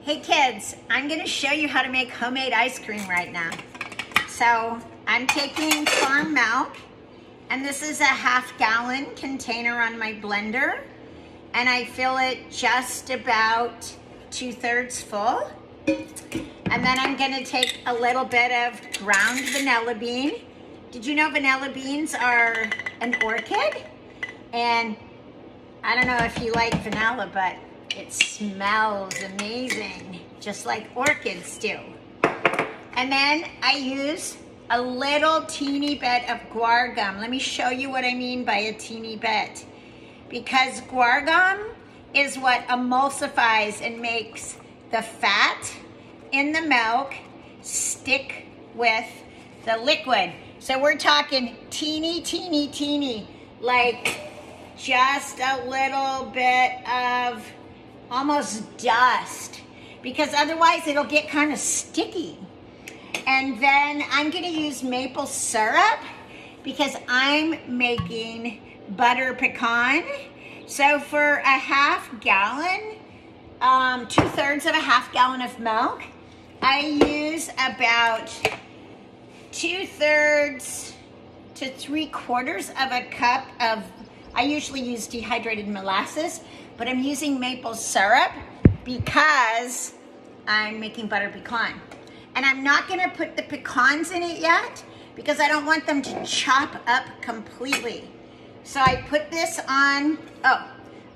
Hey kids, I'm gonna show you how to make homemade ice cream right now. So I'm taking farm milk, and this is a half-gallon container on my blender, and I fill it just about 2/3 full. And then I'm gonna take a little bit of ground vanilla bean. Did you know vanilla beans are an orchid? And I don't know if you like vanilla, but it smells amazing, just like orchids do. And then I use a little teeny bit of guar gum. Let me show you what I mean by a teeny bit. Because guar gum is what emulsifies and makes the fat in the milk stick with the liquid. So we're talking teeny, teeny, teeny, like just a little bit of almost dust, because otherwise it'll get kind of sticky. And then I'm gonna use maple syrup because I'm making butter pecan. So for a half-gallon, 2/3 of a half-gallon of milk, I use about 2/3 to 3/4 of a cup of, I usually use dehydrated molasses, but I'm using maple syrup because I'm making butter pecan. And I'm not gonna put the pecans in it yet because I don't want them to chop up completely. So I put this on,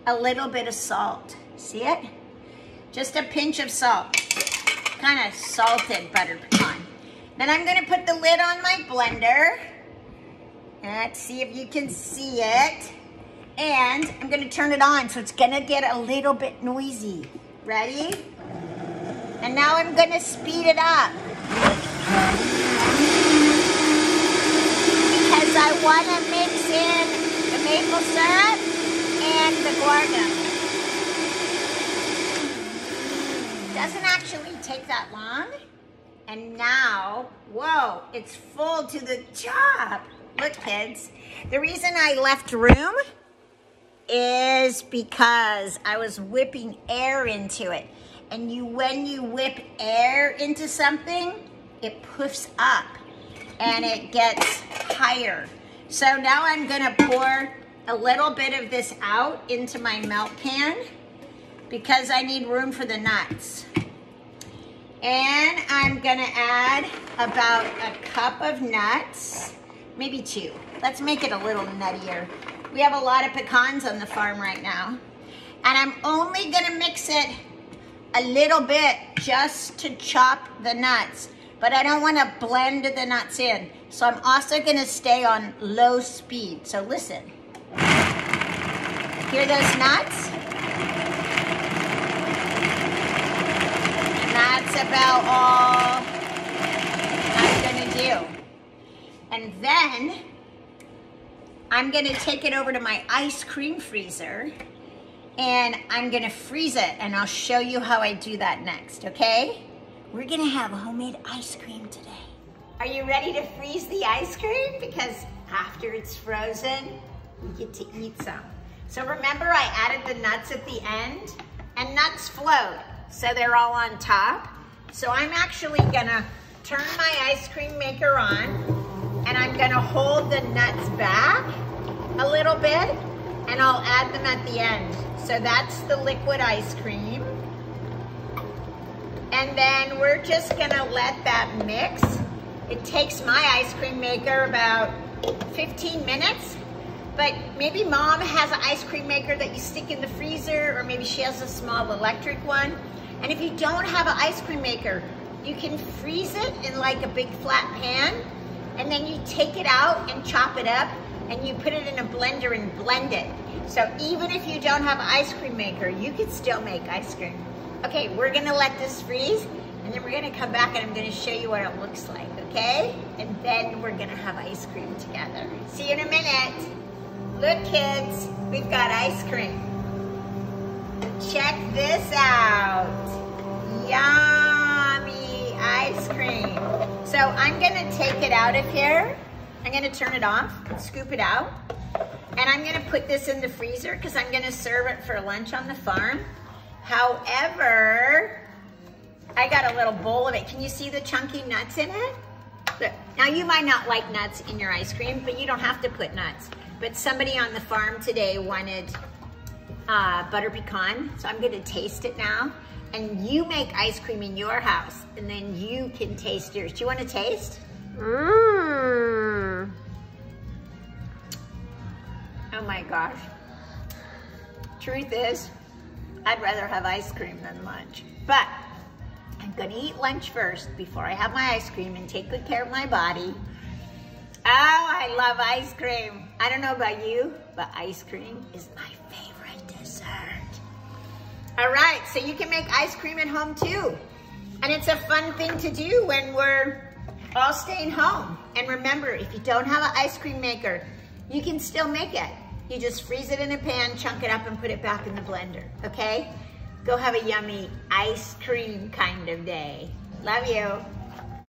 a little bit of salt. See it? Just a pinch of salt. Kind of salted butter pecan. Then I'm gonna put the lid on my blender. Let's see if you can see it. And I'm gonna turn it on, so it's gonna get a little bit noisy. Ready? And now I'm gonna speed it up. Because I wanna mix in the maple syrup and the guar gum. Doesn't actually take that long. And now, whoa, it's full to the top. Look, kids, the reason I left room is because I was whipping air into it. And when you whip air into something, it puffs up and it gets higher. So now I'm gonna pour a little bit of this out into my milk pan because I need room for the nuts. And I'm gonna add about a cup of nuts, maybe 2. Let's make it a little nuttier. We have a lot of pecans on the farm right now. And I'm only gonna mix it a little bit just to chop the nuts, but I don't wanna blend the nuts in. So I'm also gonna stay on low speed. So listen. Hear those nuts? And that's about all I'm gonna do. And then I'm gonna take it over to my ice cream freezer and I'm gonna freeze it, and I'll show you how I do that next, okay? We're gonna have homemade ice cream today. Are you ready to freeze the ice cream? Because after it's frozen, you get to eat some. So remember I added the nuts at the end, and nuts float, so they're all on top. So I'm actually gonna turn my ice cream maker on, and I'm gonna hold the nuts back a little bit, and I'll add them at the end. So that's the liquid ice cream. And then we're just gonna let that mix. It takes my ice cream maker about 15 minutes, but maybe mom has an ice cream maker that you stick in the freezer, or maybe she has a small electric one. And if you don't have an ice cream maker, you can freeze it in like a big flat pan, and then you take it out and chop it up, and you put it in a blender and blend it. So even if you don't have an ice cream maker, you can still make ice cream. Okay, we're gonna let this freeze, and then we're gonna come back and I'm gonna show you what it looks like, okay? And then we're gonna have ice cream together. See you in a minute. Look, kids, we've got ice cream. Check this out. Yummy ice cream. So I'm gonna take it out of here. I'm gonna turn it off, scoop it out, and I'm gonna put this in the freezer because I'm gonna serve it for lunch on the farm. However, I got a little bowl of it. Can you see the chunky nuts in it? Look, now you might not like nuts in your ice cream, but you don't have to put nuts. But somebody on the farm today wanted butter pecan, so I'm gonna taste it now. And you make ice cream in your house, and then you can taste yours. Do you wanna taste? Mmm. Oh my gosh. Truth is, I'd rather have ice cream than lunch. But I'm gonna eat lunch first before I have my ice cream and take good care of my body. Oh, I love ice cream. I don't know about you, but ice cream is my favorite dessert. All right, so you can make ice cream at home too. And it's a fun thing to do when we're all staying home. And remember, if you don't have an ice cream maker, you can still make it. You just freeze it in a pan, chunk it up, and put it back in the blender, okay? Go have a yummy ice cream kind of day. Love you.